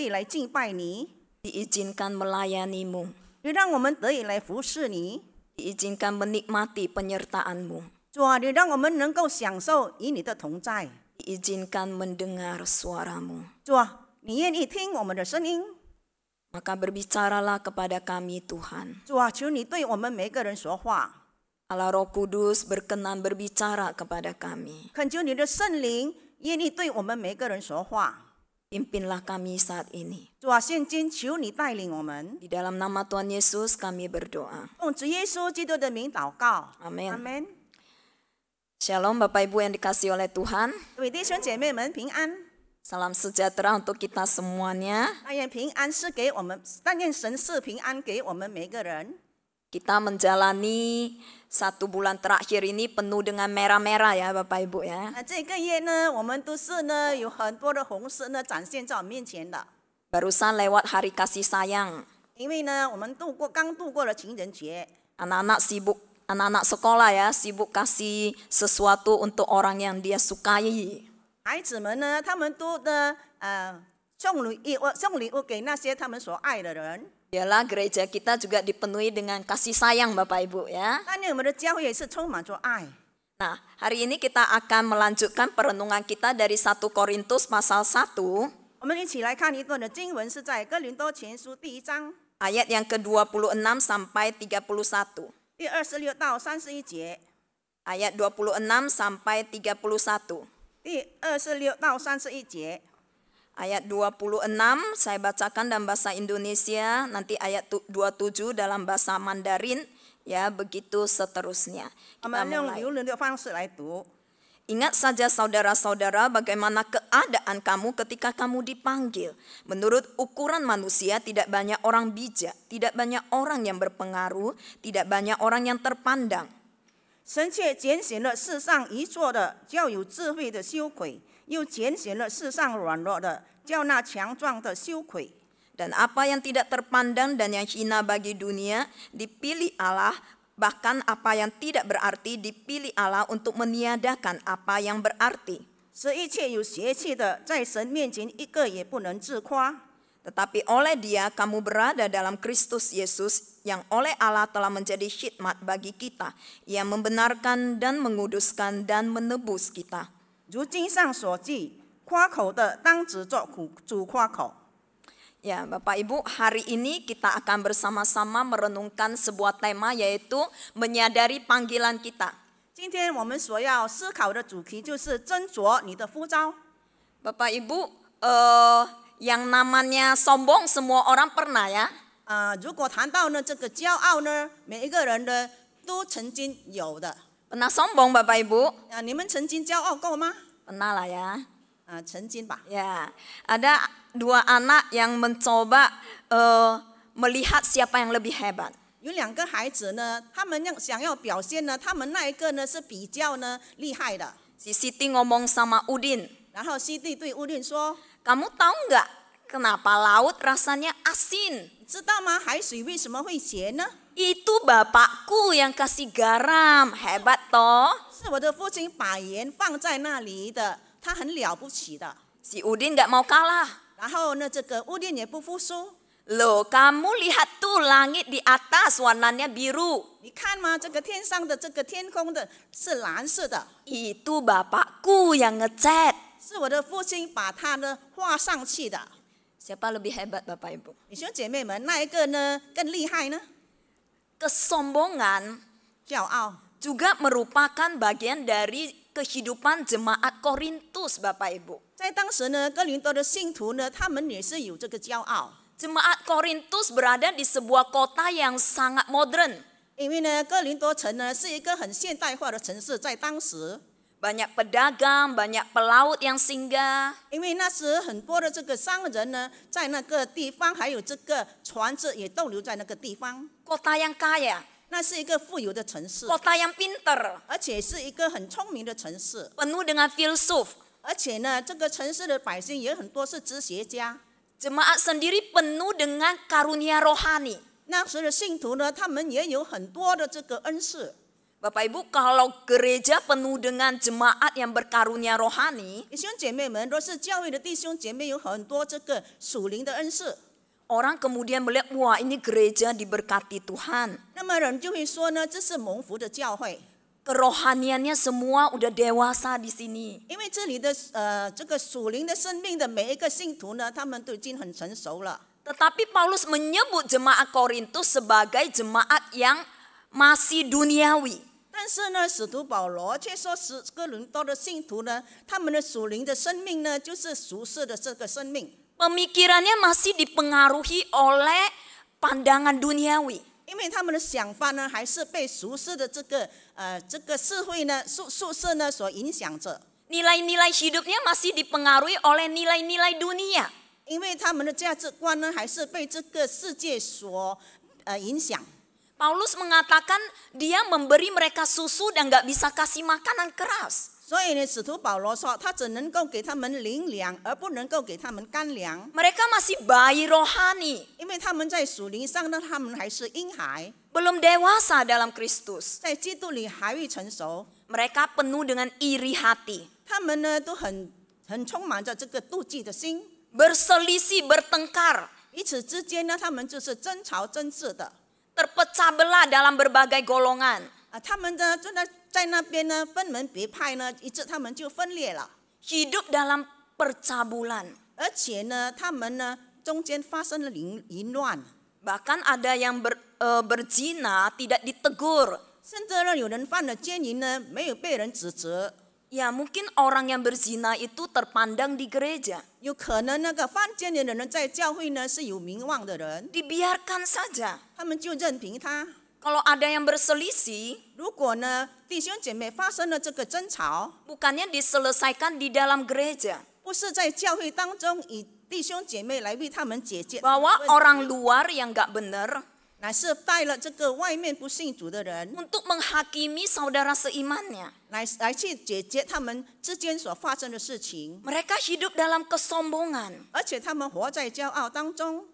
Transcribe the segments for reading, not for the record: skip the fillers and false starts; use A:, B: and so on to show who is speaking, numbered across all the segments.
A: 以来敬拜你，
B: diizinkan melayanimu,
A: 也让我们得以来服侍你。
B: diizinkan menikmati penyertaan-Mu,
A: 主啊，你让我们能够享受与你的同在。
B: diizinkan mendengar suara-Mu.
A: 主啊，你愿意听我们的声音。
B: Maka berbicaralah kepada kami Tuhan.
A: 主啊，求你对我们每个人说话。
B: Allah Roh Kudus berkenan berbicara kepada kami.
A: 恳求你的圣灵愿意对我们每个人说话。
B: Pimpinlah kami saat ini.
A: 主啊，现今求你带领我们。
B: Di dalam nama Tuhan Yesus kami berdoa.
A: 奉主耶稣基督的名祷告。
B: Amin.
A: 阿门。
B: Shalom Bapak Ibu yang dikasihi oleh Tuhan.
A: 各位弟兄姐妹们平安。
B: Salam sejahtera untuk kita semuanya.
A: 但愿平安是给我们，但愿神是平安给我们每个人。
B: Kita menjalani 1 bulan terakhir ini penuh dengan merah-merah ya Bapak Ibu ya.
A: 这个月呢，我们都是呢有很多的红色呢展现在我们面前的。
B: Barusan lewat hari kasih sayang.
A: 因为呢，我们刚度过了情人节，
B: Anak-anak sekolah ya sibuk kasih sesuatu untuk orang yang dia sukai.
A: 孩子们呢，他们都呢送礼物给那些他们所爱的人。
B: Biarlah gereja kita juga dipenuhi dengan kasih sayang Bapak Ibu ya.
A: 但愿我们的教会也是充满着爱。
B: Nah, hari ini kita akan melanjutkan perenungan kita dari 1 Korintus pasal 1.
A: 我们一起来看一段的经文，是在哥林多前书第1章
B: Ayat yang ke-26 sampai 31.
A: 第26到31节，
B: Ayat 26 sampai 31.
A: 第26到31节。
B: Ayat 26 saya bacakan dalam bahasa Indonesia, nanti ayat 27 dalam bahasa Mandarin, ya begitu seterusnya.
A: 我
B: Kita
A: 们用
B: mulai.
A: 流利的方式来读。
B: Ingat saja saudara-saudara bagaimana keadaan kamu ketika kamu dipanggil. Menurut ukuran manusia tidak banyak orang bijak, tidak banyak orang yang berpengaruh, tidak banyak orang yang terpandang.
A: 神却拣选了世上愚拙的，叫有智慧的羞愧；又拣选了世上软弱的，叫那强壮的羞愧。
B: Dan apa yang tidak terpandang dan yang hina bagi dunia dipilih Allah, bahkan apa yang tidak berarti dipilih Allah untuk meniadakan apa yang berarti.
A: 使一切有邪气的，在神面前一个也不能自夸。
B: Tetapi oleh Dia kamu berada dalam Kristus Yesus yang oleh Allah telah menjadi khidmat bagi kita, yang membenarkan dan menguduskan dan menebus kita.
A: 如经上所记，夸口的当只作主夸口。
B: Ya, Bapak Ibu, hari ini kita akan bersama-sama merenungkan sebuah tema yaitu menyadari panggilan kita.
A: 今天我们所要思考的主题就是斟酌你的呼召。
B: Bapak Ibu, yang namanya sombong semua orang pernah ya.
A: 如果谈到呢这个骄傲呢，每一个人呢都曾经有的。
B: Pernah sombong Bapak Ibu?
A: 你们曾经骄傲过吗？
B: Pernah lah ya.
A: 曾经吧。
B: Ya, ada 2 anak yang mencoba melihat siapa yang lebih hebat.
A: 有2个孩子呢，他们想要表现呢，他们那一个呢是比较呢厉害的。
B: Si Siti ngomong sama Udin,
A: 然后西弟对乌丁说
B: kamu tahu nggak kenapa laut rasanya asin?
A: 知道吗？海水为什么会咸呢？
B: Itu bapakku yang kasih garam, hebat toh.
A: 是我的父亲把盐放在那里的，他很了不起的。
B: Si Udin nggak mau kalah.
A: 然后呢，这个乌丁也不服输。
B: Loh, kamu lihat tuh langit di atas warnanya biru.
A: 你看吗？这个天上的这个天空的是蓝色的，
B: Itu bapakku yang ngecat.
A: 是我的父亲把它呢画上去的。
B: Siapa lebih hebat Bapak Ibu?
A: 弟兄姐妹们，那一个呢更厉害呢？
B: Kesombongan
A: 骄傲
B: juga merupakan bagian dari kehidupan jemaat Korintus Bapak Ibu.
A: 在当时呢，哥林多的信徒呢，他们也是有这个骄傲。
B: Jemaat Korintus berada di sebuah kota yang sangat modern.
A: 因为呢，哥林多城呢是一个很现代化的城市，在当时，
B: Banyak pedagang, banyak pelaut yang singgah.
A: 因为那时很多的这个商人呢，在那个地方，还有这个船只也逗留在那个地方。
B: Kota yang kaya,
A: 那是一个富有的城市，
B: kota yang pinter,
A: 而且是一个很聪明的城市。
B: penuh dengan filsuf.
A: 而且呢，这个城市的百姓也很多是哲学家。
B: Jemaat sendiri penuh dengan karunia rohani.
A: 那时的信徒呢，他们也有很多的这个恩赐。
B: Bapak Ibu, kalau gereja penuh dengan jemaat yang berkarunia rohani,
A: 弟兄姐妹们，若是教会的弟兄姐妹有很多这个属灵的恩赐，
B: orang kemudian melihat, wah ini gereja diberkati Tuhan.
A: 那么人就会说呢，这是蒙福的教会，
B: Kerohaniannya semua udah dewasa di sini.
A: 因为这里的这个属灵的生命的每一个信徒呢，他们都已经很成熟了。
B: Tetapi Paulus menyebut jemaat Korintus sebagai jemaat yang masih duniawi.
A: 但是呢，使徒保罗却说，哥林多的信徒呢，他们的属灵的生命呢，就是俗世的这个生命。
B: Pemikirannya masih dipengaruhi oleh pandangan duniawi.
A: 因为他们的想法呢，还是被俗世的这个社会呢、宿舍呢所影响着。
B: Nilai-nilai hidupnya masih dipengaruhi oleh nilai-nilai dunia.
A: 因为他们的价值观呢，还是被这个世界所影响。
B: Paulus mengatakan dia memberi mereka susu dan gak bisa kasih makanan keras.
A: 所以呢，使徒保罗说，他只能够给他们灵粮，而不能够给他们干粮。
B: Mereka masih bayi rohani,
A: 因为他们在属灵上呢，他们还是婴孩，
B: belum dewasa dalam Kristus.
A: 在基督里还未成熟。
B: Mereka penuh dengan iri hati,
A: 他们呢，都很充满着这个妒忌的心，
B: berselisih, bertengkar,
A: 彼此之间呢，他们就是争吵争执的。
B: terpecah belah dalam berbagai golongan.
A: 他们呢，就在那边呢，分门别派呢，以致他们就分裂了。
B: Hidup dalam percabulan.
A: 而且呢，他们呢中间发生了淫乱，
B: Bahkan ada yang berzina tidak ditegur.
A: 甚至呢有人犯了奸淫呢，没有被人指责。
B: Ya mungkin orang yang berzina itu terpandang di gereja.
A: 有可能那个犯奸淫的人在教会呢是有名望的人，
B: Dibiarkan saja.
A: 他们就任凭他。
B: Kalau ada yang berselisih,
A: 如果呢弟兄姐妹发生了这个争吵，
B: bukannya diselesaikan di dalam gereja.
A: 不是在教会当中以弟兄姐妹来为他们解决，
B: Bawa orang luar yang gak benar
A: 乃是带了这个外面不信主的人
B: untuk menghakimi saudara seimannya.
A: 来去解决他们之间所发生的事情，
B: Mereka hidup dalam kesombongan.
A: 而且他们活在骄傲当中。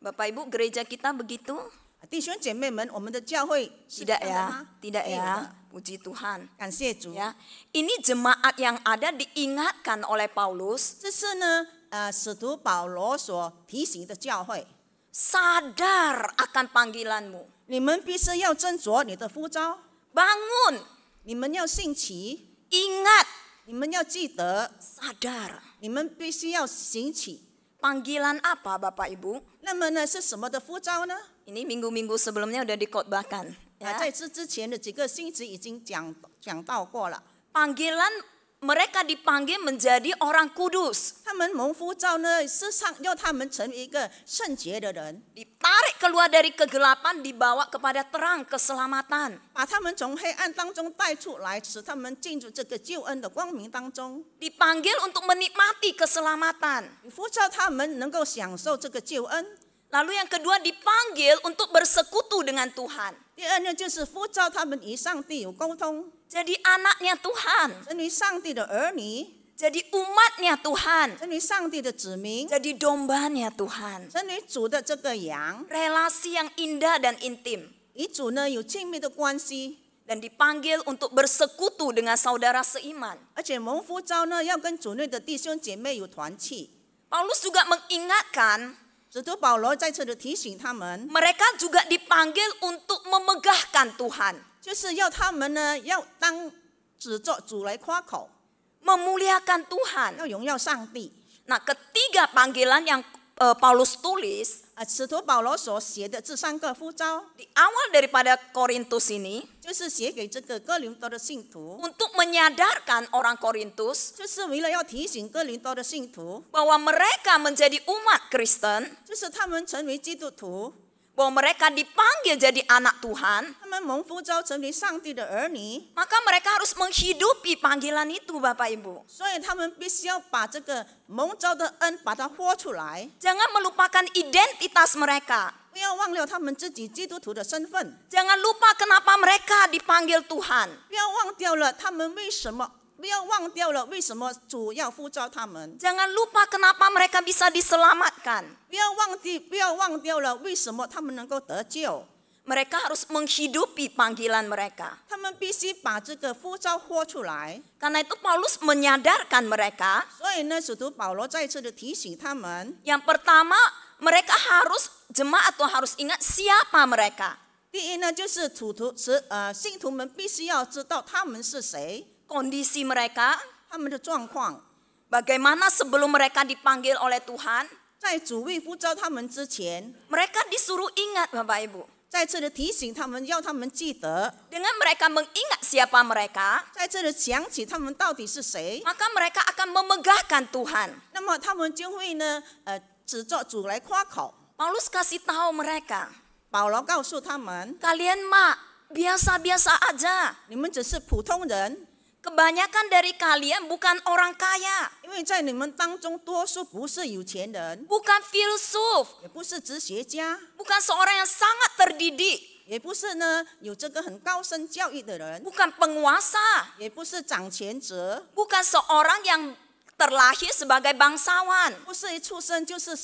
B: Bapak Ibu, gereja kita begitu?
A: 弟兄姐妹们，我们的教会是这
B: Tidak
A: 样的
B: ya,
A: 吗？
B: tidak
A: 没有
B: ya.
A: 的。
B: Puji Tuhan.
A: 感谢主。
B: Ya, ini jemaat yang ada diingatkan oleh Paulus,
A: 这是呢，使徒保罗所提醒的教会，
B: sadar akan panggilanmu.
A: 你们必须要斟酌你的呼召，
B: Bangun,
A: 你们要兴起，
B: ingat,
A: 你们要记得，
B: sadar.
A: 你们必须要行起。
B: Panggilan apa Bapak Ibu?
A: 那么呢，是什么的呼召呢？
B: Ini minggu-minggu sebelumnya udah dikhotbahkan.
A: 在之前的几个星期已经讲到过了。
B: Panggilan mereka dipanggil menjadi orang kudus.
A: 他们蒙呼召呢，是上要他们成为一个圣洁的人，
B: Ditarik keluar dari kegelapan, dibawa kepada terang keselamatan.
A: 把他们从黑暗当中带出来，使他们进入这个救恩的光明当中。
B: Dipanggil untuk menikmati keselamatan.
A: 呼召他们能够享受这个救恩。
B: Lalu yang kedua dipanggil untuk bersekutu dengan Tuhan.
A: 第二呢，就是呼召他们与上帝有沟通，
B: Jadi anaknya Tuhan.
A: 成为上帝的儿女，
B: Jadi umatnya Tuhan.
A: 成为上帝的子民，
B: Jadi dombanya Tuhan.
A: 成为主的这个羊，
B: Relasi yang indah dan intim.
A: 与主呢有亲密的关系，
B: Dan dipanggil untuk bersekutu dengan saudara seiman.
A: 而且蒙呼召呢要跟主内的弟兄姐妹有团契。
B: Paulus juga mengingatkan,
A: 使徒保罗再次的提醒他们，
B: mereka juga dipanggil untuk memegahkan Tuhan.
A: 就是要他们呢要当指着主来夸口，
B: Memuliakan Tuhan.
A: 要荣耀上帝。
B: Nah, ketiga panggilan yang Paulus tulis
A: 使徒保罗所写的这三个呼召，
B: di awal daripada Korintus ini
A: 就是写给这个哥林多的信徒，
B: untuk menyadarkan orang Korintus
A: 就是为了要提醒哥林多的信徒，
B: bahwa mereka menjadi umat Kristen,
A: 就是他们成为基督徒，
B: bahwa mereka dipanggil jadi anak Tuhan,
A: 他们蒙呼召成为上帝的儿女，
B: maka mereka harus menghidupi panggilan itu, Bapak Ibu.
A: 所以他们必须要把这个蒙召的恩把它活出来，
B: Jangan melupakan identitas mereka.
A: 不要忘了他们自己基督徒的身份，
B: Jangan lupa kenapa mereka dipanggil Tuhan.
A: 不要忘掉了他们为什么，不要忘掉了为什么主要呼召他们，
B: Jangan lupa kenapa mereka bisa diselamatkan.
A: 不要忘掉了为什么他们能够得救。
B: Mereka harus menghidupi panggilan mereka.
A: 他们必须把这个呼召活出来。
B: Karena itu Paulus menyadarkan mereka.
A: 所以呢，使徒保罗再次的提醒他们，
B: Yang pertama, mereka harus jemaat atau harus ingat siapa mereka.
A: 第一呢，就是信徒们必须要知道他们是谁，
B: Kondisi mereka,
A: 他们的状况。
B: bagaimana sebelum mereka dipanggil oleh Tuhan.
A: 在主未呼召他们之前，
B: Mereka disuruh ingat Bapak Ibu.
A: 再次的提醒他们，要他们记得，
B: Dengan mereka mengingat siapa mereka,
A: 再次的想起他们到底是谁，
B: maka mereka akan memegahkan Tuhan.
A: 那么他们就会呢，指着主来夸口。
B: Paulus kasih tahu mereka,
A: 保罗告诉他们，
B: kalian mah biasa-biasa aja.
A: 你们只是普通人，
B: Kebanyakan dari kalian bukan orang kaya,
A: 因为在你们当中，多数不是有钱人，
B: bukan filsuf,
A: 也不是哲学家，
B: bukan seorang yang sangat terdidik,
A: 也不是呢有这个很高深教育的人，
B: bukan penguasa,
A: 也不是掌权者，
B: bukan seorang yang terlahir sebagai bangsawan,
A: 不是一出生就是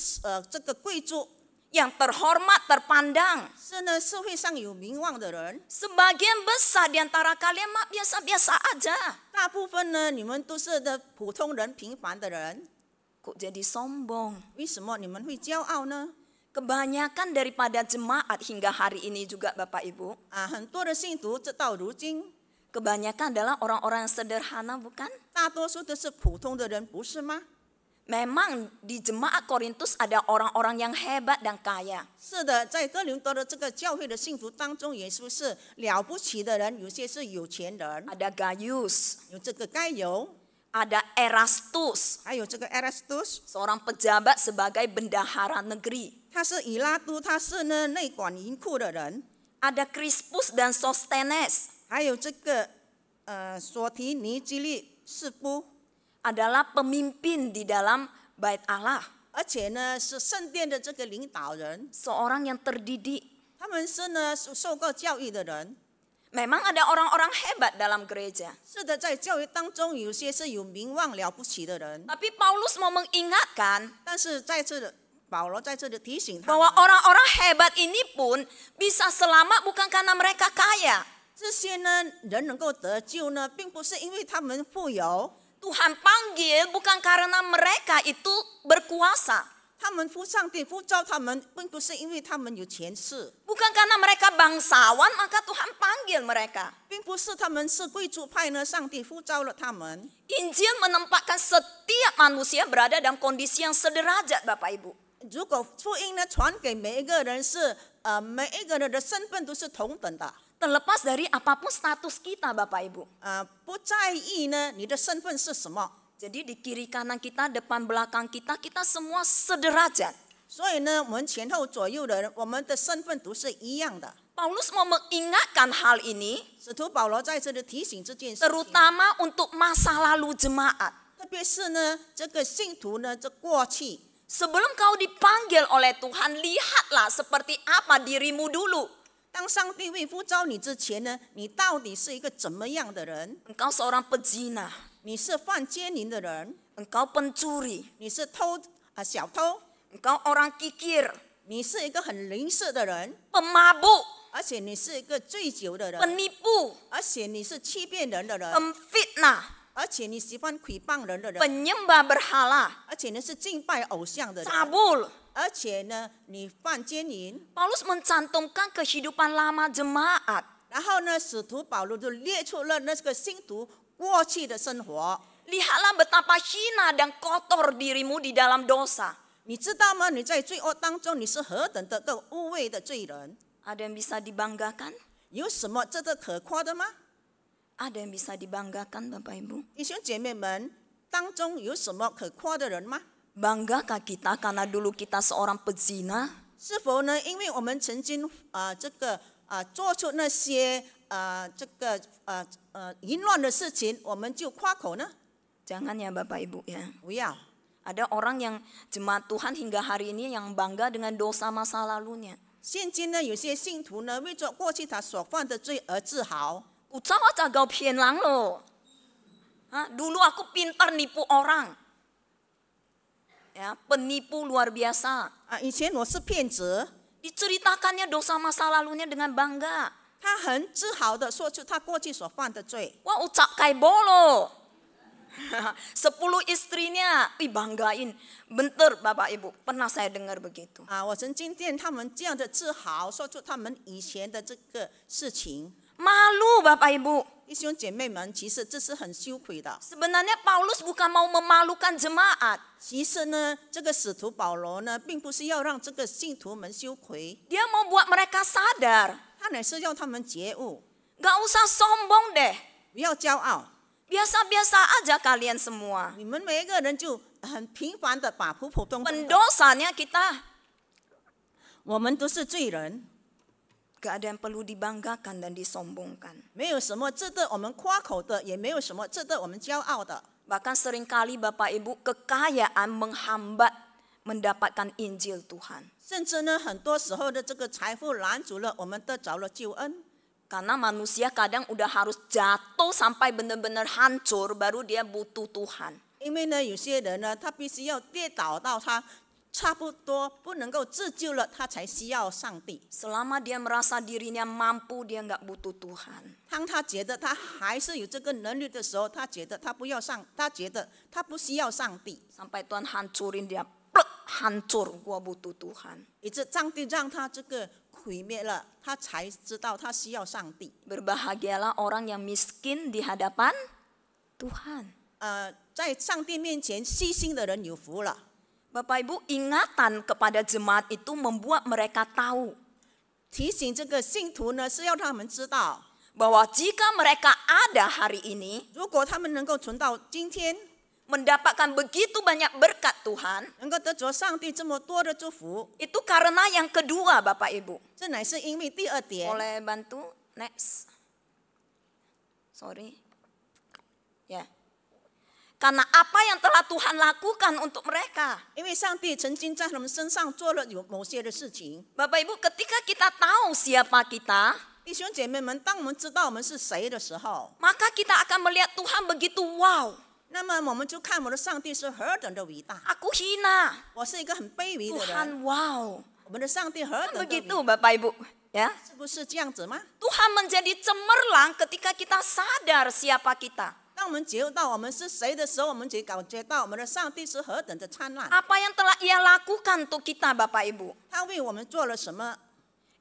A: 这个贵族，
B: yang terhormat, terpandang.
A: 是呢社会上有名望的人。
B: Sebagian besar di antara kalian mah biasa-biasa aja.
A: 大部分呢，你们都是的普通人、平凡的人，
B: Kok jadi sombong?
A: 为什么你们会骄傲呢？
B: Kebanyakan daripada jemaat hingga hari ini juga Bapak Ibu,
A: 很多的信徒直到如今，
B: kebanyakan adalah orang-orang yang sederhana bukan?
A: 大多数都是普通的人，不是吗？
B: Memang di jemaat Korintus ada orang-orang yang hebat dan kaya.
A: 是的，在哥林多的这个教会的信徒当中，也是了不起的人，有些是有钱人，
B: Ada Gaius,
A: 有这个该由，
B: ada Erastus,
A: 还有这个 Erastus，
B: seorang pejabat sebagai bendahara negeri.
A: 他是以拉都，他是呢内管银库的人，
B: Ada Crispus dan Sostenes,
A: 还有这个索提尼基利士夫，
B: adalah pemimpin di dalam bait Allah.
A: 而且呢是圣殿的这个领导人，
B: Seorang yang terdidik.
A: 他们是呢受过教育的人。
B: Memang ada orang-orang hebat dalam gereja.
A: 是的，在教育当中，有些是有名望了不起的人，
B: Tapi Paulus mau mengingatkan
A: 但是保罗在这里提醒他
B: bahwa
A: 们，
B: orang-orang hebat ini pun bisa selamat bukan karena mereka kaya.
A: 这些呢人能够得救呢，并不是因为他们富有，
B: Tuhan panggil bukan karena mereka itu berkuasa.
A: 他们上帝呼召他们，并不是因为他们有权势，
B: Bukan karena mereka bangsawan maka Tuhan panggil mereka.
A: 并不是他们是贵族派呢，上帝呼召了他们。
B: Injil menempatkan setiap manusia berada dalam kondisi yang sederajat Bapak Ibu.
A: 如果福音呢传给每一个人是每一个人的身份都是同等的，
B: Terlepas dari apapun status kita Bapak Ibu.
A: 不在意呢你的身份是什么。
B: Jadi di kiri kanan kita, depan belakang kita, kita semua sederajat.
A: 所以呢，我们前后左右的人，我们的身份都是一样的。
B: Paulus mau mengingatkan hal ini,
A: 使徒保罗在这里提醒这件事情，
B: terutama untuk masa lalu jemaat.
A: 特别是呢，这个信徒呢，这过去，
B: Sebelum kau dipanggil oleh Tuhan, lihatlah seperti apa dirimu dulu.
A: 当上帝未呼召你之前呢，你到底是一个怎么样的人？
B: Engkau seorang pezina,
A: 你是犯奸淫的人，
B: engkau pencuri,
A: 你是小偷，
B: engkau orang kikir,
A: 你是一个很吝啬的人，
B: pemabuk,
A: 而且你是一个醉酒的人，
B: penipu,
A: 而且你是欺骗人的人，
B: pemfitnah,
A: 而且你喜欢诽谤人的人，
B: penyembah berhala,
A: 而且你是敬拜偶像的人，
B: cabul.
A: 而且呢，你犯奸淫。
B: Paulus mencantumkan kehidupan lama jemaat.
A: 然后呢，使徒保罗就列出了那个信徒过去的生活。
B: Lihatlah betapa hina dan kotor dirimu di dalam dosa.
A: 你知道吗？你在罪恶当中，你是何等的个污秽的罪人？
B: Ada yang bisa dibanggakan?
A: 有什么值得可夸的吗？
B: Ada yang bisa dibanggakan Bapak Ibu?
A: 弟兄姐妹们，当中有什么可夸的人吗？
B: Banggakah kita karena dulu kita seorang pezina?
A: 是否呢？因为我们曾经做出那些淫乱的事情，我们就夸口呢？
B: Jangan ya Bapak Ibu ya.
A: 不要。
B: Ada orang yang jemaat Tuhan hingga hari ini yang bangga dengan dosa masa lalunya.
A: 现今呢，有些信徒呢，为着过去他所犯的罪而自豪。
B: Ucawa cagau pienlang loh. Dulu aku pintar nipu orang. Ya, penipu luar biasa.
A: 以前我是骗子。
B: Di Diceritakannya dosa masa lalunya dengan bangga.
A: 他很自豪的说出他过去所犯的罪。
B: Wah, ucap kai bolo. 10 istrinya, banggain. Bentar Bapak Ibu, pernah saya dengar begitu.
A: 我曾经见他们这样的自豪，说出他们以前的这个事情。
B: Malu Bapak Ibu.
A: 弟兄姐妹们，其实这是很羞愧的。
B: Sebenarnya Paulus bukan mau memalukan jemaat.
A: 其实呢，这个使徒保罗呢，并不是要让这个信徒们羞愧，
B: Dia mau buat mereka sadar.
A: 他乃是要他们觉悟，
B: Gak usah sombong deh.
A: 不要骄傲。
B: Biasa-biasa aja kalian semua.
A: 你们每一个人就很平凡的把普普通通的，
B: Pendosanya kita.
A: 我们都是罪人，
B: Gak ada yang perlu dibanggakan dan disombongkan.
A: 没有什么值得我们夸口的，也没有什么值得我们骄傲的。
B: Bahkan seringkali Bapak Ibu kekayaan menghambat mendapatkan Injil Tuhan.
A: 甚至呢，很多时候的这个财富拦阻了我们得着了救恩。
B: Karena manusia kadang udah harus jatuh sampai benar-benar hancur baru dia butuh Tuhan.
A: 因为呢，有些人呢，他必须要跌倒到他差不多不能够自救了，他才需要上帝。
B: Selama dia merasa dirinya mampu, dia nggak butuh Tuhan.
A: 当他觉得他还是有这个能力的时候，他觉得他觉得他不需要上帝，
B: Sampai Tuhan hancurin dia, plek, hancur, gua butuh Tuhan.
A: 以致上帝让他这个毁灭了，他才知道他需要上帝。
B: Berbahagialah orang yang miskin di hadapan Tuhan.
A: 在上帝面前虚心的人有福了。
B: Bapak Ibu, ingatan kepada jemaat itu membuat mereka tahu
A: 提醒这个信徒呢，是要他们知道，
B: bahwa jika mereka ada hari ini
A: 如果他们能够存到今天，
B: mendapatkan begitu banyak berkat Tuhan,
A: 能够得着上帝这么多的祝福，
B: itu karena yang kedua Bapak Ibu.
A: 这乃是因为第二点。
B: Boleh bantu next? Sorry. Ya. Karena apa yang telah Tuhan lakukan untuk mereka.
A: 因为上帝曾经在他们身上做了有某些的事情。
B: Bapak Ibu, ketika kita tahu siapa kita,
A: 弟兄姐妹们，当我们知道我们是谁的时候，
B: maka kita akan melihat Tuhan begitu wow.
A: 那么我们就看我的上帝是何等的伟大。
B: Aku hina,
A: 我是一个很卑微的人，
B: Tuhan wow.
A: 我们的上帝何等的伟
B: Begitu
A: 大，
B: Bapak Ibu, ya.
A: 是不是这样子吗？
B: Tuhan menjadi cemerlang ketika kita sadar siapa kita.
A: 当我们觉悟到我们是谁的时候，我们就感觉到我们的上帝是何等的灿烂。
B: Apa yang telah Ia lakukan untuk kita Bapak Ibu?
A: 他为我们做了什么？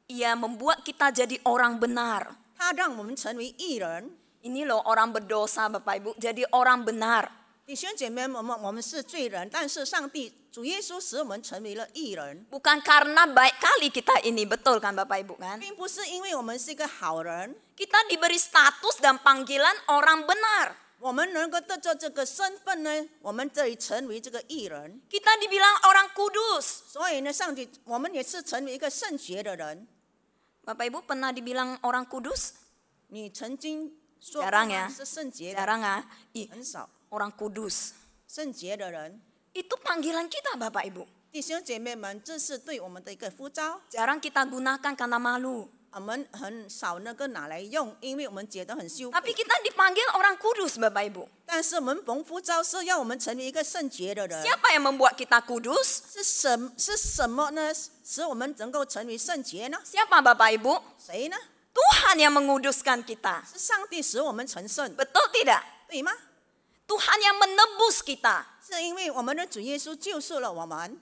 B: Ia membuat kita jadi orang benar.
A: 他让我们成为义人。
B: Ini loh orang berdosa Bapak Ibu, jadi orang benar.
A: 弟兄姐妹们，我们是罪人，但是上帝主耶稣使我们成为了义人，
B: Bukan karena baik kali kita ini, betul kan Bapak Ibu kan?
A: 并不是因为我们是一个好人，
B: Kita diberi status dan panggilan orang benar.
A: 我们能够得着这个身份呢，我们这里成为这个义人。
B: Kita dibilang orang kudus.
A: 所以呢，上帝，我们也是成为一个圣洁的人。
B: Bapak Ibu pernah dibilang orang kudus?
A: 你曾经说过
B: Jarang
A: 吗
B: ya.
A: 是圣洁的，
B: Jarang ah. Ih,
A: 很少。
B: orang kudus.
A: 圣洁的人，
B: Itu panggilan kita Bapak Ibu.
A: 弟兄姐妹们，这是对我们的一个呼召。
B: Jarang kita gunakan karena malu.
A: 我们很少能够拿来用，因为我们觉得很羞
B: Tapi
A: 愧。
B: kita dipanggil orang kudus Bapak Ibu.
A: 但是我们蒙呼召是要我们成为一个圣洁的人。
B: Siapa yang membuat kita kudus?
A: 是什么呢？使我们能够成为圣洁呢？
B: Siapa Bapak Ibu?
A: 谁呢？
B: Tuhan yang menguduskan kita.
A: 是上帝使我们成圣，
B: Betul tidak?
A: 对吗？
B: Tuhan yang menebus kita.
A: 是因为我们的主耶稣救赎了我们，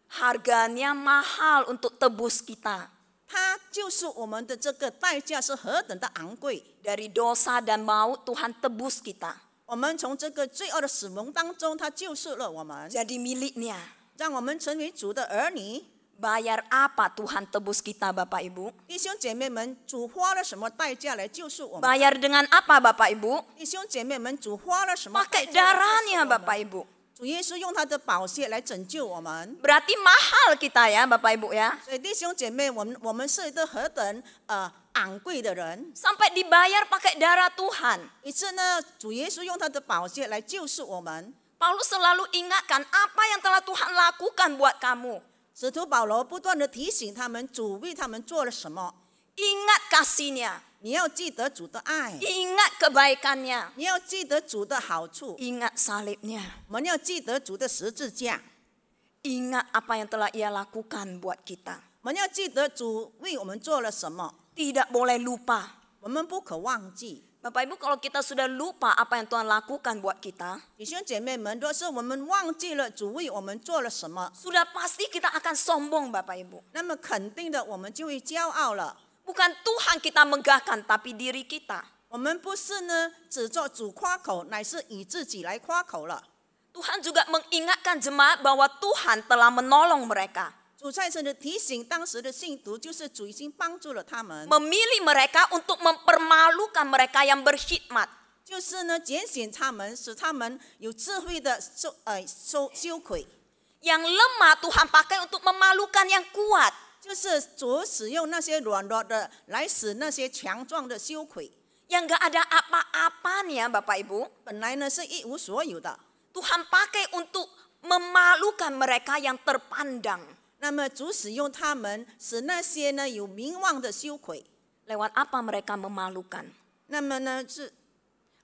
B: Harganya mahal untuk tebus kita.
A: 他救赎我们的这个代价是何等的昂贵。
B: Dari dosa dan maut Tuhan tebus kita.
A: 我们从这个罪恶的死亡当中，他救赎了我们，
B: Jadi miliknya.
A: 让我们成为主的儿女。
B: Bayar apa Tuhan tebus kita Bapak Ibu?
A: 弟兄姐妹们，主花了什么代价来救赎我们？
B: Bayar dengan apa Bapak Ibu?
A: 弟兄姐妹们，主花了什么代
B: Pakai
A: 价来救赎
B: darahnya
A: 我们？
B: Bapak Ibu.
A: 主耶稣用他的宝血来拯救我们。
B: Berarti mahal kita ya Bapak Ibu ya.
A: 所以弟兄姐妹，我们是一个何等昂贵的人，
B: Sampai dibayar pakai darah Tuhan.
A: 以致呢，主耶稣用他的宝血来救赎我们。
B: Paulus selalu ingatkan apa yang telah Tuhan lakukan buat kamu.
A: 使徒保罗不断的提醒他们，主为他们做了什么。
B: Ingat kasih-Nya.
A: 你要记得主的爱，
B: Ingat kebaikan-Nya.
A: 你要记得主的好处，
B: Ingat salib-Nya.
A: 我们要记得主的十字架，
B: ingat apa yang telah Ia lakukan buat kita.
A: 我们要记得主为我们做了什么，
B: Tidak boleh lupa.
A: 我们不可忘记。
B: Bapak Ibu, kalau kita sudah lupa apa yang Tuhan lakukan buat kita,
A: 弟兄姐妹们，若是我们忘记了主为我们做了什么，
B: sudah pasti kita akan sombong, Bapak Ibu.
A: 那么肯定的我们就会骄傲了。
B: Bukan Tuhan kita megahkan, tapi diri kita.
A: 我们不是呢只做主夸口，乃是以自己来夸口了。
B: Tuhan juga mengingatkan jemaat bahwa Tuhan telah menolong mereka.
A: 主在这里提醒当时的信徒，就是主已经帮助了他们，
B: Memilih mereka untuk mempermalukan mereka yang berkhidmat.
A: 就是呢拣选他们，使他们有智慧的羞愧，
B: Yang lemah Tuhan pakai untuk memalukan yang kuat.
A: 就是主使用那些软弱的来使那些强壮的羞愧。
B: Yang gak ada apa-apanya, Bapak Ibu.
A: 本来呢是一无所有的，
B: Tuhan pakai untuk memalukan mereka yang terpandang.
A: 那么主使用他们，使那些呢有名望的羞愧。
B: Lewat apa mereka memalukan?
A: 那么呢是，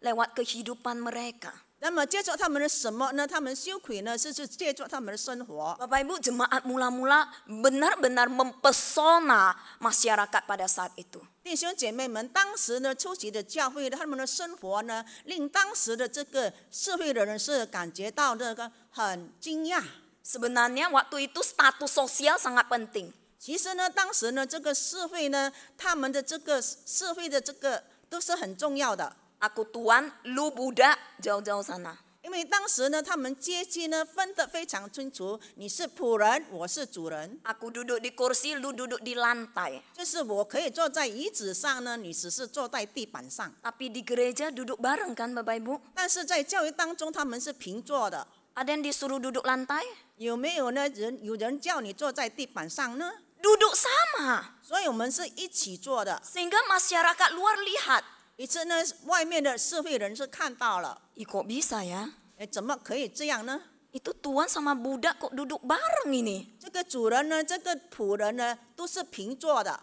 B: Lewat kehidupan mereka.
A: 那么借助他们的什么呢？他们羞愧呢，是借助他们的生活。
B: Bapak Ibu, jemaat mula-mula benar-benar mempesona masyarakat pada saat itu.
A: 弟兄姐妹们，当时呢出席的教会，他们的生活呢，令当时的这个社会的人是感觉到这个很惊讶。
B: Sebenarnya waktu itu status sosial sangat penting.
A: 其实呢，当时呢这个社会呢，他们的这个社会的这个都是很重要的。
B: Aku tuan, lu budak, jauh-jauh sana.
A: 因为当时呢，他们阶级呢分得非常清楚，你是仆人，我是主人，
B: Aku duduk di kursi, lu duduk di lantai.
A: 就是我可以坐在椅子上呢，你只是坐在地板上。
B: Tapi di gereja duduk bareng kan Bapak Ibu?
A: 但是在教育当中，他们是平坐的。
B: Ada yang disuruh duduk lantai?
A: 有没有呢？有人叫你坐在地板上呢？
B: Duduk sama.
A: 所以我们是一起坐的。
B: Sehingga masyarakat luar lihat.
A: 于是呢，外面的社会人是看到了，
B: Ih, kok bisa ya?
A: 怎么可以这样呢？
B: Itu tuan sama budak kok duduk bareng ini?
A: 这个主人呢，这个仆人呢，都是平坐的。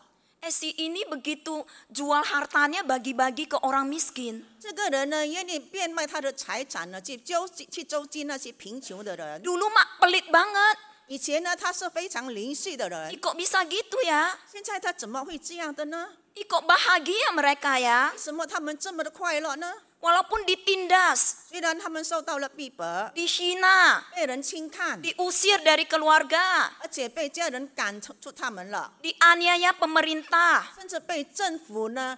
B: Si ini begitu jual hartanya bagi-bagi ke orang miskin.
A: 这个人呢，愿意变卖他的财产呢，去周济那些贫穷的人。
B: Dulu mak pelit banget.
A: 以前呢，他是非常灵性的
B: Ih,
A: 人，
B: kok bisa gitu ya?
A: 现在他怎么会这样的呢？
B: Ih, kok bahagia mereka ya?
A: 为什么他们这么的快乐呢？
B: Walaupun ditindas,
A: 虽然他们受到了逼迫，
B: dihina,
A: 被人轻看，
B: diusir dari keluarga,
A: 而且被家人赶出他们了，
B: dianiaya pemerintah,
A: 甚至被政府呢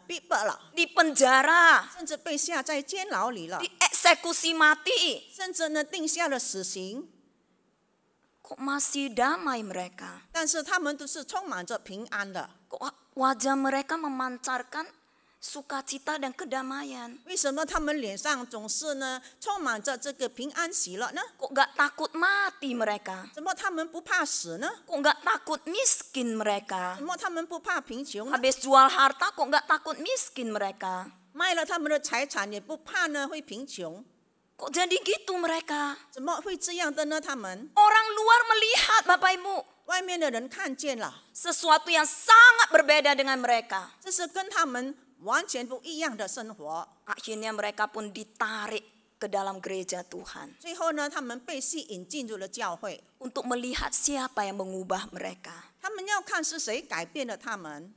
A: 逼迫了，
B: dipenjara,
A: 甚至被下在监牢里了，
B: dieksekusi mati.
A: 甚至呢定下了死刑。
B: Kok masih damai mereka?
A: 但是他们都是充满着平安的。
B: Kok wajah mereka memancarkan sukacita dan kedamaian?
A: 为什么他们脸上总是呢充满着这个平安喜乐呢？
B: Kok gak takut mati mereka?
A: 怎么他们不怕死呢？
B: Kok gak takut miskin mereka?
A: 怎么他们不怕贫穷呢？
B: Habis jual harta kok gak takut miskin mereka?
A: 卖了他们的财产也不怕呢会贫穷？
B: Kok jadi gitu mereka?
A: 怎么会这样的呢？他们
B: Orang luar melihat Bapak Ibu
A: 外面的人看见了，
B: sesuatu yang sangat berbeda dengan mereka.
A: 这是跟他们完全不一样的生活。
B: Akhirnya mereka pun ditarik ke dalam gereja Tuhan
A: 最后呢，他们被吸引进入了教会，
B: untuk melihat siapa yang mengubah mereka.
A: 他们要看是谁改变了他们。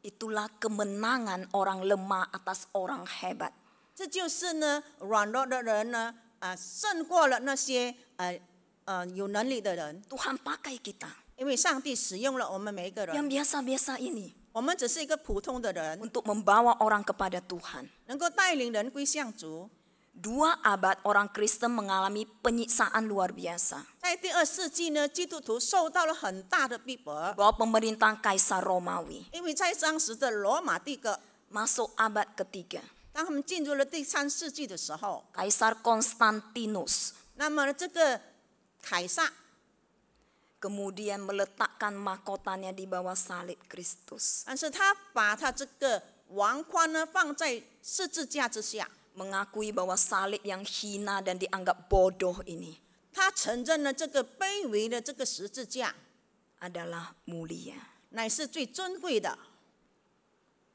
B: Itulah kemenangan orang lemah atas orang hebat.
A: 这就是呢，软弱的人呢，胜过了那些有能力的人。
B: Tuhan pakai kita
A: 因为上帝使用了我们每一个
B: yang
A: 人，
B: biasa-biasa ini
A: 我们只是一个普通的人，
B: untuk membawa orang kepada Tuhan.
A: 能够带领人归向主。
B: 2 abad orang Kristen mengalami penyiksaan luar biasa
A: 在第2世纪呢，基督徒受到了很大的逼迫，
B: bawah pemerintahan Kaisar Romawi.
A: 因为在当时的罗马帝国，
B: Masuk abad ketiga,
A: 当他们进入了第3世纪的时候，
B: Kaisar Konstantinus
A: 那么这个凯撒
B: kemudian meletakkan mahkotanya di bawah salib Kristus,
A: 但是他把他这个王冠呢放在十字架之下，
B: mengakui bahwa salib yang hina dan dianggap bodoh ini
A: 他承认了这个卑微的这个十字架
B: adalah mulia.
A: 乃是最尊贵的，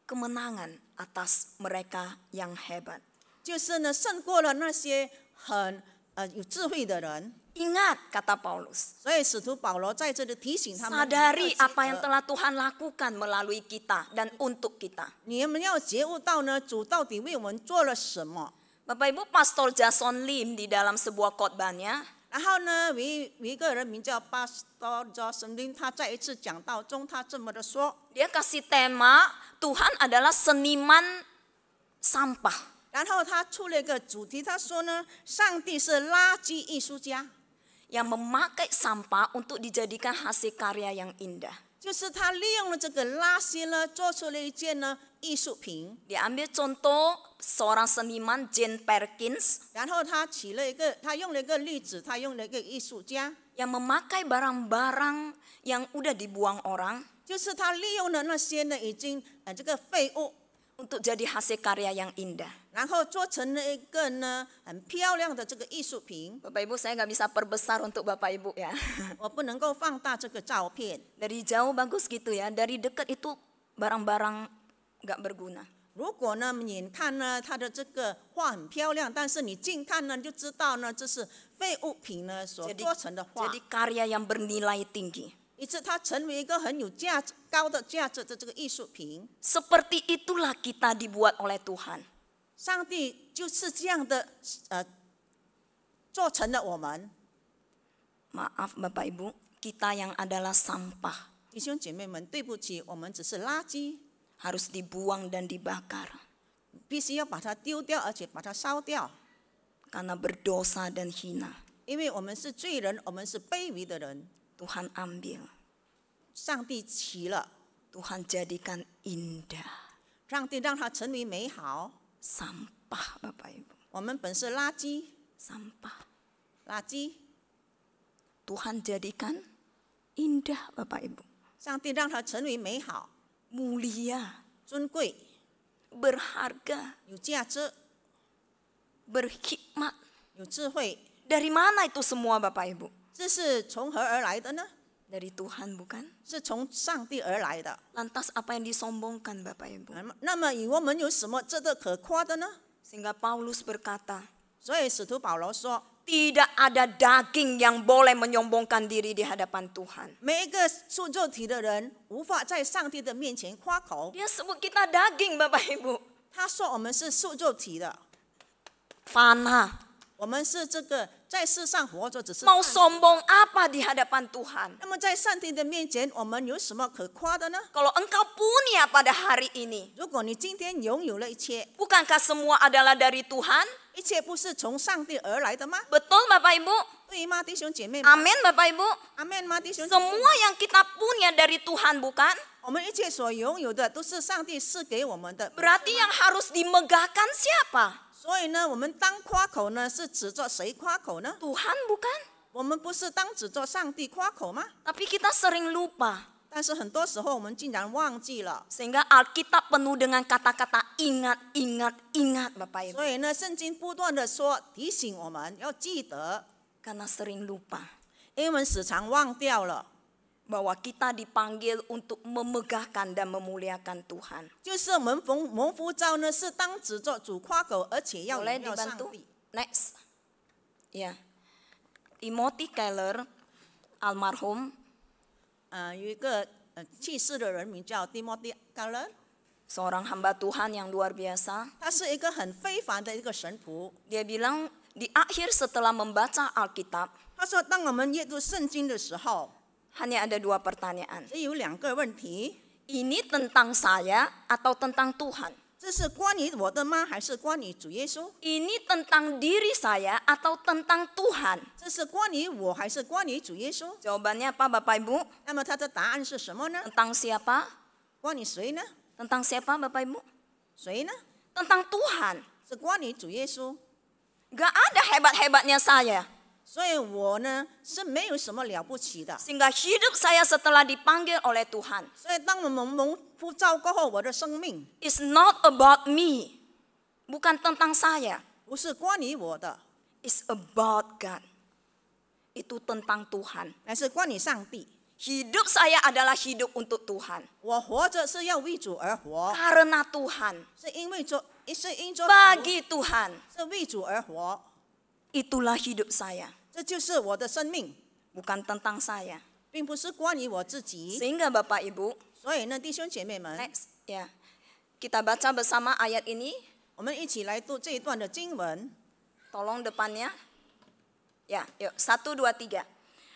B: Kemenangan atas mereka yang hebat.
A: 就是呢胜过了那些很有智慧的人。
B: Ingat kata Paulus.
A: 所以使徒保罗在这里提醒他们，
B: Sadari apa yang telah Tuhan lakukan melalui kita dan untuk kita.
A: 你们要觉悟到呢，主到底为我们做了什么。
B: Bapak Ibu, Pastor Jason Lim di dalam sebuah khotbahnya,
A: 然后呢，有一个人名叫 Pastor Johnson Lin， 他在一次讲道中，他这么的说。
B: dia kasih tema Tuhan adalah seniman sampah.
A: 然后他出了一个主题，他说呢，上帝是垃圾艺术家，
B: yang memakai sampah untuk dijadikan hasil karya yang indah.
A: 就是他利用了这个垃圾呢，做出了一件呢艺术品。
B: Dia ambil contoh seorang seniman Jane Perkins
A: 然后他用了一个例子，他用了一个艺术家，
B: yang memakai barang-barang yang udah dibuang orang
A: 就是他利用了那些呢已经这个废物，
B: untuk jadi hasil karya yang indah.
A: 然后做成了一个呢很漂亮的这个艺术品。
B: Bapak Ibu, saya nggak bisa perbesar untuk Bapak Ibu ya.
A: 我不能够放大这个照片。
B: Dari jauh bagus gitu ya, dari dekat itu barang-barang nggak berguna.
A: 如果呢眼看呢它的这个画很漂亮，但是你近看呢就知道呢这是废物品呢所做成的画，
B: Jadi karya yang bernilai tinggi.
A: 以致它成为一个很有高的价值的这个艺术品。
B: Seperti itulah kita dibuat oleh Tuhan.
A: 上帝就是这样的做成了我们。
B: Maaf Bapak Ibu, kita yang adalah sampah
A: 弟兄姐妹们，对不起，我们只是垃圾，
B: harus dibuang dan dibakar
A: 必须要把它丢掉，而且把它烧掉，
B: karena berdosa dan hina.
A: 因为我们是罪人，我们是卑微的人。
B: Tuhan ambil,
A: 上帝起了，
B: Tuhan jadikan indah.
A: 上帝让它成为美好。
B: Sampah Bapak Ibu,
A: 我们本是垃圾，
B: sampah.
A: 垃圾，
B: Tuhan jadikan indah Bapak Ibu.
A: 上帝让它成为美好、
B: Mulia,
A: 尊贵、
B: berharga,
A: 有价值、
B: berhikmat.
A: 有智慧。
B: Dari mana itu semua Bapak Ibu?
A: 这是从何而来的呢？
B: Dari Tuhan bukan?
A: 是从上帝而来的。
B: Lantas apa yang disombongkan Bapak Ibu?
A: 那么我们有什么值得可夸的呢？
B: Sehingga Paulus berkata,
A: 所以使徒保罗说，
B: tidak ada daging yang boleh menyombongkan diri di hadapan Tuhan.
A: 每一个属肉体的人无法在上帝的面前夸口。
B: Dia sebut kita daging Bapak Ibu.
A: 他说我们是属肉体的，
B: Fana.
A: 我们是这个在世上活着，只是
B: Mau sombong apa di hadapan Tuhan?
A: 那么在上帝的面前，我们有什么可夸的呢？
B: Kalau engkau punya pada hari ini,
A: 如果你今天拥有了一切，
B: bukankah semua adalah dari Tuhan?
A: 一切不是从上帝而来的吗？
B: Betul Bapak Ibu?
A: 对吗，弟兄姐妹们？
B: Amin Bapak Ibu?
A: 阿门吗，弟兄姐妹们？
B: Semua yang kita punya dari Tuhan bukan?
A: 我们一切所拥有的都是上帝赐给我们的。
B: Berarti yang harus dimegahkan siapa?
A: 所以呢，我们当夸口呢，是指着谁夸口呢？
B: Tuhan bukan?
A: 我们不是当指着上帝夸口吗？
B: Tapi kita sering lupa.
A: 但是很多时候我们竟然忘记了。
B: Sehingga Alkitab penuh dengan kata-kata ingat, ingat, ingat Bapak Ibu.
A: 所以呢，圣经不断的说提醒我们要记得，
B: Karena sering lupa
A: 因为我们时常忘掉了，
B: bahwa kita dipanggil untuk memegahkan dan memuliakan Tuhan.
A: 就是我们蒙福召呢，是当指着主夸口，而且要
B: Boleh
A: 荣耀上
B: dibantu?
A: 帝。
B: Next. Ya. Timothy Keller, almarhum,
A: 有一个去世的人名叫 Timothy Keller，
B: seorang hamba Tuhan yang luar biasa.
A: 他是一个很非凡的一个神仆。
B: Dia bilang di akhir setelah membaca Alkitab,
A: 他说，当我们阅读圣经的时候，
B: hanya ada 2 pertanyaan.
A: 只有2个问题：
B: Ini tentang saya atau tentang Tuhan?
A: 这是关于我的吗？还是关于主耶稣？
B: Ini tentang diri saya atau tentang Tuhan?
A: 这是关于我，还是关于主耶稣？
B: Jawabannya apa Bapak Ibu?
A: 那么他的答案是什么呢？
B: Tentang siapa?
A: 关于谁呢？
B: Tentang siapa Bapak Ibu?
A: 谁呢？
B: Tentang Tuhan.
A: 是关于主耶稣。
B: Gak ada hebat-hebatnya saya.
A: 所以我呢是没有什么了不起的。
B: Sehingga hidup saya setelah dipanggil oleh Tuhan
A: 所以当我们蒙呼召过后，我的生命
B: is not about me. Bukan tentang saya.
A: 不是关于我的，
B: It's about God. Itu tentang Tuhan.
A: 乃是关于上帝。
B: Hidup saya adalah hidup untuk Tuhan.
A: 我活着是要为主而活，
B: Karena Tuhan.
A: 是因着
B: Bagi Tuhan.
A: 是为主而活。
B: Itulah hidup saya.
A: 这就是我的生命，
B: bukan tentang saya.
A: 并不是关于我自己。
B: Sehingga Bapak Ibu,
A: 所以呢，弟兄姐妹们，
B: next ya. Kita baca bersama ayat ini.
A: 我们一起来读这一段的经文。
B: Tolong depannya. Ya, yuk 1 2 3.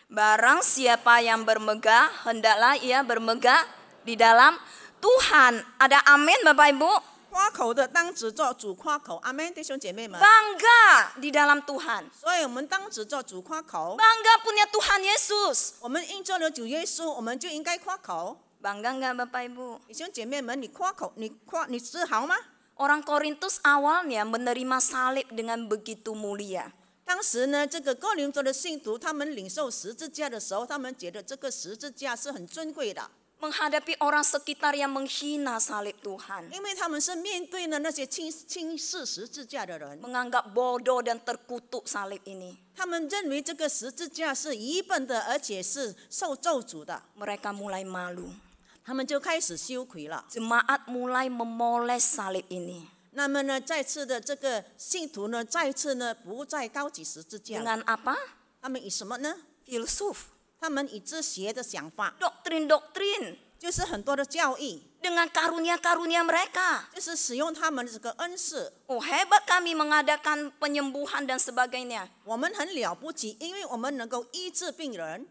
B: Barang siapa yang bermegah, hendaklah ia bermegah di dalam Tuhan. Ada amin Bapak Ibu?
A: 夸口的当只做主夸口，阿门，弟兄姐妹们。
B: Bangga di dalam Tuhan.
A: 所以我们当只做主夸口，
B: Bangga punya Tuhan Yesus.
A: 我们应做了主耶稣，我们就应该夸口。
B: Bangga enggak Bapak Ibu?
A: 弟兄姐妹们，你夸口，你自豪吗？
B: Orang Korintus awalnya menerima salib dengan begitu mulia.
A: 当时呢，这个哥林多的信徒，他们领受十字架的时候，他们觉得这个十字架是很尊贵的，
B: Menghadapi orang sekitar yang menghina salib Tuhan.
A: 因为他们是面对呢那些轻视十字架的人，
B: Menganggap bodoh dan terkutuk salib ini.
A: 他们认为这个十字架是愚笨的，而且是受咒诅的，
B: Mereka mulai malu.
A: 他们就开始羞愧了。
B: Jemaat mulai memoles salib ini.
A: 那么呢，再次的这个信徒呢，再次呢不再高举十字架，
B: Dengan apa?
A: 他们以什么呢？
B: Filsuf.
A: 他们以自邪的想法，
B: Doktrin-doktrin.
A: 就是很多的教义，
B: Dengan karunia-karunia mereka.
A: 就是使用他们的这个恩赐。
B: Oh hebat kami mengadakan penyembuhan dan sebagainya.
A: 我们很了不起，因为我们能够医治病人。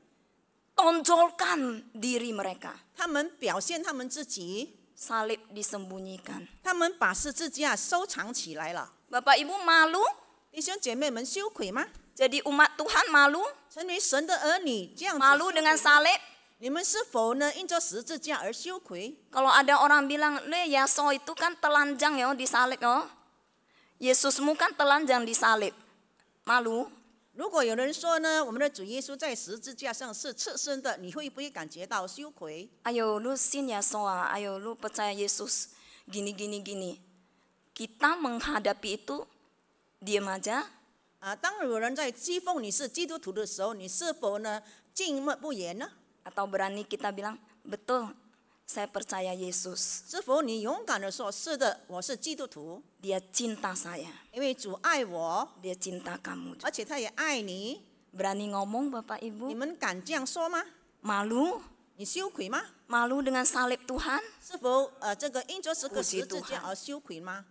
B: Tonjolkan diri mereka.
A: 他们表现他们自己，
B: Salib disembunyikan.
A: 他们把十字架收藏起来了。
B: Bapak Ibu malu?
A: 弟兄姐妹们，羞愧吗？
B: Jadi umat Tuhan malu?
A: 成为神的儿女这样子
B: Malu
A: 羞愧
B: dengan
A: 吗
B: salib?
A: 你们是否呢因着十字架而羞愧？
B: Kalau ada orang bilang, le Yaso itu kan telanjang ya disalib ya. Yesusmu kan telanjang disalib. Malu?
A: 如果有人说呢，我们的主耶稣在十字架上是赤身的，你会不会感觉到羞愧？
B: Ayo lu sin Yaso ah, ayo lu percaya Yesus. Gini gini gini. Kita menghadapi itu diam aja
A: 当有人在讥讽你是基督徒的时候，你是否呢静默不言呢？
B: atau berani kita bilang, betul, saya percaya Yesus.
A: 是否你勇敢的说，是的，我是基督徒，
B: Dia cinta saya,
A: 因为主爱我，
B: dia cinta kamu.
A: 而且他也爱你。
B: Berani ngomong Bapak
A: 你
B: Ibu?
A: 们敢这样说吗？
B: Malu?
A: 你羞愧吗？
B: Malu dengan salib Tuhan?
A: 是否这个因着这个
B: Puji
A: 十字架
B: Tuhan.
A: 而羞愧吗？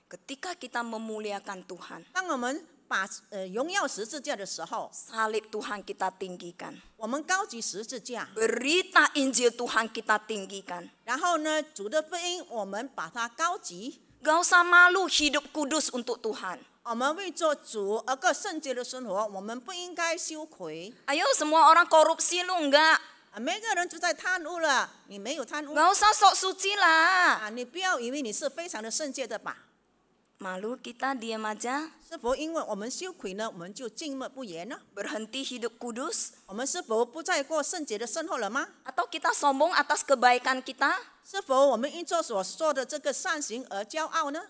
B: Ketika kita memuliakan Tuhan,
A: 当我们把荣耀十字架的时候，
B: salib Tuhan kita tinggikan.
A: 我们高举十字架，
B: Berita Injil Tuhan kita tinggikan.
A: 然后呢，主的福音我们把它高举，
B: Gak usah malu hidup kudus untuk Tuhan.
A: 我们为做主而过圣洁的生活，我们不应该羞愧。
B: Ayo semua orang korupsi lu enggak?
A: 每个人都在贪污了，你没有贪污
B: Gak usah sok suci lah.
A: 你不要以为你是非常的圣洁的吧？
B: Malu kita diam aja.
A: 是否因为我们羞愧呢，我们就静默不言呢？
B: Berhenti hidup kudus.
A: 我们是否不再过圣洁的生活了吗？
B: Atau kita sombong atas kebaikan kita?
A: 是否我们因做所做的这个善行而骄傲呢？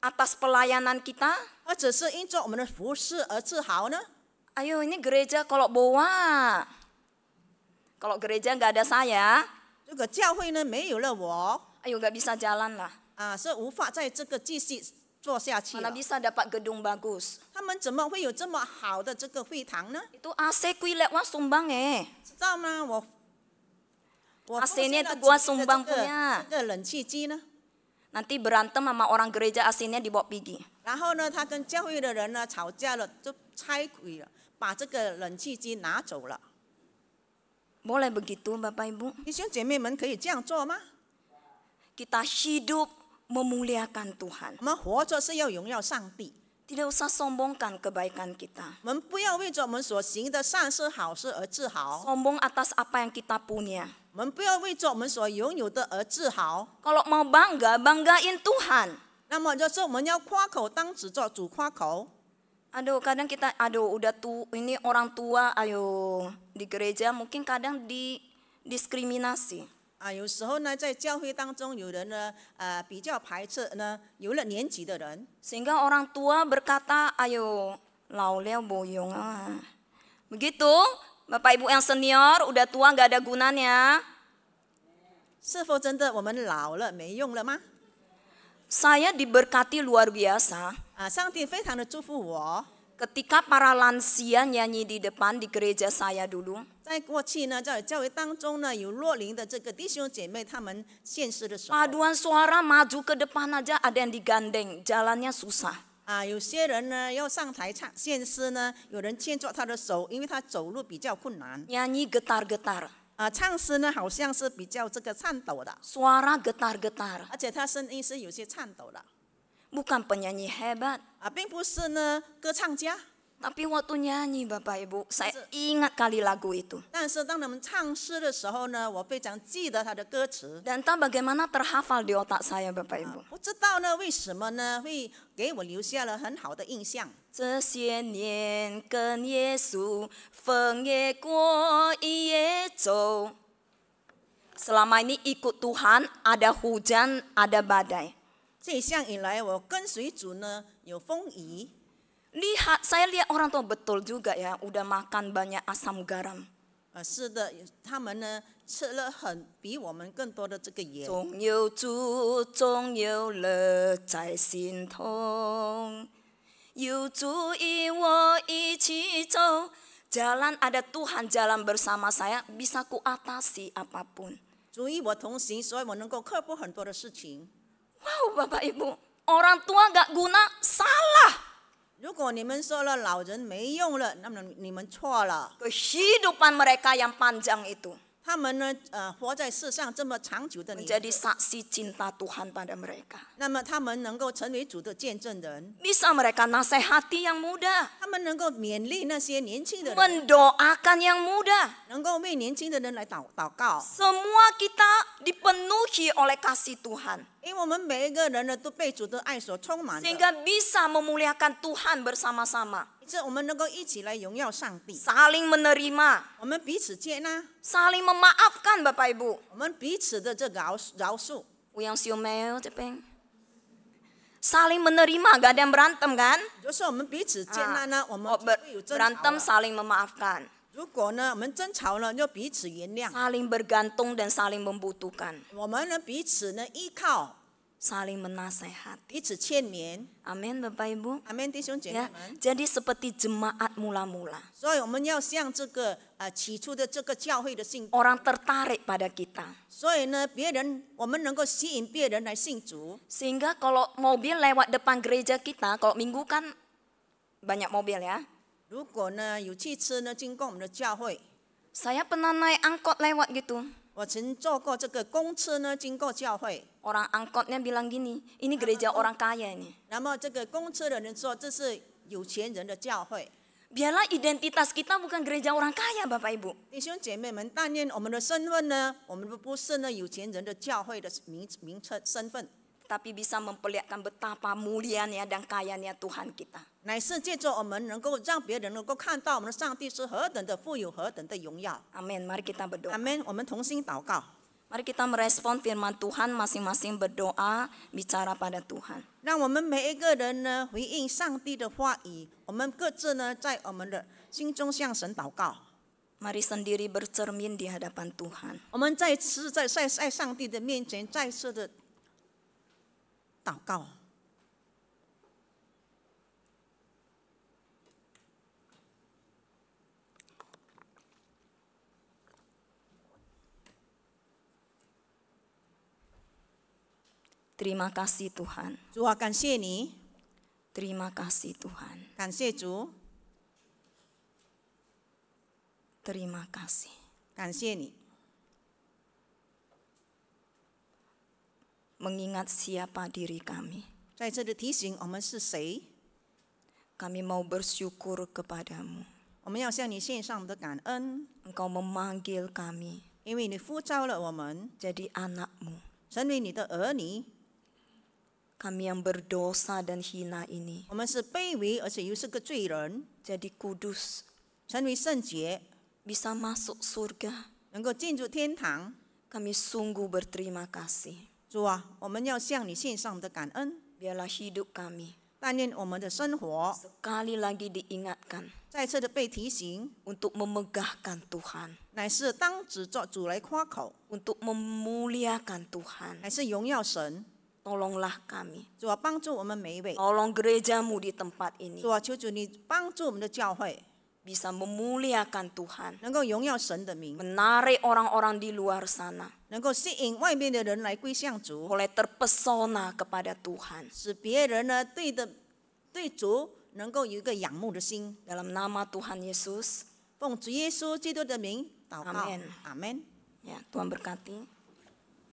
B: Atas pelayanan kita?
A: 或者是因做我们的服侍而自豪呢？
B: Ayo ini gereja kalau bawa. Kalau gereja nggak ada saya,
A: 这个教会呢没有了我
B: ayo nggak bisa jalan lah.
A: 是无法在这个继续做下去
B: Mana
A: 了。
B: bisa dapat gedung bagus.
A: 他们怎么会有这么好的这个会堂呢？
B: Itu AC kuilet wah sumbang
A: 知道吗？我
B: AC-nya
A: 奉献
B: itu gua
A: 了几个
B: sumbang
A: 这
B: punya.
A: 个冷气机呢？
B: Nanti berantem sama orang gereja AC-nya dibawa pergi.
A: 然后呢，他跟教会的人呢吵架了，就拆毁了，把这个冷气机拿走了。
B: Boleh begitu Bapak Ibu?
A: 弟兄姐妹们可以这样做吗？
B: Kita hidup memuliakan Tuhan.
A: 我们活着是要荣耀上帝，
B: Tidak usah sombongkan kebaikan kita.
A: 我们不要为着我们所行的善事好事而自豪，
B: Sombong atas apa yang kita punya.
A: 我们不要为着我们所拥有的而自豪。
B: Kalau mau bangga, banggain Tuhan.
A: 那么就是我们要夸口，当只做主夸口。
B: Aduh, kadang kita, udah ini orang tua, ayo di gereja mungkin kadang didiskriminasi.
A: 有时候呢，在教会当中，有人呢，比较排斥呢，有了年纪的人，
B: Sehingga orang tua berkata, ayo lauleo boyong ah. Begitu, Bapak Ibu yang senior, udah tua nggak ada gunanya.
A: 是否真的我们老了没用了吗？
B: Saya diberkati luar biasa.
A: 上帝非常的祝福我，
B: Ketika para lansia nyanyi di depan di gereja saya dulu,
A: 在过去呢，在教会当中呢，有弱龄的这个弟兄姐妹，他们献诗的时候，
B: paduan suara maju ke depan aja ada yang digandeng, jalannya susah.
A: 有些人呢要上台唱献诗呢，有人牵着他的手，因为他走路比较困难。
B: Nyanyi getar-getar,
A: 唱诗呢好像是比较这个颤抖的，
B: suara getar-getar.
A: 而且他声音是有些颤抖的，
B: Bukan penyanyi hebat,
A: 并不是呢歌唱家。
B: tapi waktu nyanyi Bapak Ibu, saya ingat kali lagu itu.
A: 但是当他们唱诗的时候呢，我非常记得他的歌词。
B: Dan entah bagaimana terhafal di otak saya Bapak Ibu.
A: 不知道呢为什么呢会给我留下了很好的印象。
B: 这些年跟耶稣风也过雨也走. Selama ini ikut Tuhan, ada hujan, ada badai.
A: 这一项以来，我跟随主呢，有风雨。
B: Saya lihat orang tua betul juga ya, udah makan banyak asam garam.
A: 是的，他们呢吃了比我们更多的这个盐。
B: 总有主，总有乐在心头，有主与我一起走。Jalan ada Tuhan, jalan bersama saya, bisa kuatasi apapun.
A: 主与我同行，所以我能够克服很多的事情。
B: Wow, Bapak Ibu, orang tua gak guna, salah.
A: 如果你们说了老人没用了，那么你们错了。
B: Kehidupan mereka yang panjang itu
A: 他们呢，活在世上这么长久的年日，
B: menjadi saksi cinta Tuhan pada mereka.
A: 那么他们能够成为主的见证人，
B: Bisa mereka nasihati yang muda,
A: 他们能够勉励那些年轻的人，
B: mendoakan yang muda.
A: 能够为年轻的人来祷告。
B: Semua kita dipenuhi oleh kasih Tuhan.
A: 因为我们每一个人呢，都被主的爱所充满的，
B: Sehingga bisa memuliakan Tuhan bersama-sama.
A: 以致我们能够一起来荣耀上帝。
B: Saling menerima,
A: 我们彼此接纳，
B: saling memaafkan Bapak Ibu.
A: 我们彼此的这个饶恕。
B: Uyang siomeo cepeng. Saling menerima, gak ada yang berantem kan?
A: 就是我们彼此接纳呢，我们就会有争吵
B: Berantem
A: 了。
B: saling memaafkan.
A: 如果呢，我们争吵了，就彼此原谅。
B: Saling bergantung dan saling membutuhkan.
A: 我们呢，彼此呢依靠，
B: Saling menasehati.
A: 彼此牵连。
B: Amin Bapak Ibu.
A: 阿门，弟兄姐妹
B: Ya,
A: 们。
B: jadi seperti jemaat mula-mula.
A: 所以我们要像这个起初的这个教会的信徒，
B: Orang tertarik pada kita.
A: 所以呢，我们能够吸引别人来信主。
B: Sehingga kalau mobil lewat depan gereja kita, kalau minggu kan banyak mobil ya.
A: 如果呢有汽车呢经过我们的教会，
B: Saya pernah naik angkot lewat gitu.
A: 我曾坐过这个公车呢经过教会，
B: Orang angkotnya bilang gini, ini gereja orang kaya ini.
A: 那么这个公车的人说这是有钱人的教会。
B: Biarlah identitas kita bukan gereja orang kaya Bapak Ibu.
A: 弟兄姐妹们，但愿我们的身份呢，我们不是呢有钱人的教会的名称身份，
B: Tapi bisa memperlihatkan betapa mulianya dan kayanya Tuhan kita.
A: 乃是借着我们能够让别人能够看到我们的上帝是何等的富有，何等的荣耀。
B: Amin, mari kita berdoa.
A: 阿门。我们同心祷告，
B: Mari kita merespon firman Tuhan, masing-masing berdoa, bicara pada Tuhan.
A: 让我们每一个人呢回应上帝的话语，我们各自呢在我们的心中向神祷告。
B: Mari sendiri bercermin di hadapan Tuhan.
A: 我们再次在上帝的面前再次的祷告。
B: Terima kasih Tuhan.
A: 主啊，感谢你，
B: Terima kasih Tuhan.
A: 感谢主，
B: Terima kasih.
A: 感谢你，
B: Mengingat siapa diri kami.
A: 在这里提醒我们是谁，
B: Kami mau bersyukur kepadamu.
A: 我们要向你献上的感恩，
B: Engkau memanggil kami
A: 因为你呼召了我们
B: jadi anak-Mu.
A: 成为你的儿女。
B: Kami yang berdosa dan hina ini
A: 我们是卑微而且又是个罪人，
B: jadi kudus,
A: 成为圣洁，
B: bisa masuk surga.
A: 能够进入天堂。
B: Kami sungguh berterima kasih.
A: 主啊，我们要向你献上的感恩。
B: Biarlah hidup kami
A: 但愿我们的生活
B: sekali lagi diingatkan
A: 再次的被提醒，
B: untuk memegahkan Tuhan,
A: 乃是当指着主来夸口，
B: untuk memuliakan Tuhan.
A: 乃是荣耀神。
B: Tolonglah kami.
A: 主啊，帮助我们每一位。
B: Tolong gerejamu di tempat ini
A: 主啊，求主你帮助我们的教会，
B: bisa memuliakan Tuhan.
A: 能够荣耀神的名，
B: Menarik orang-orang di luar sana.
A: 能够吸引外面的人来归向主，
B: Mulai terpesona kepada Tuhan.
A: 使别人呢对主能够有一个仰慕的心。
B: Dalam nama Tuhan Yesus.
A: 奉主耶稣基督的名祷告，
B: Amen
A: 阿门。
B: Ya, Tuhan berkati.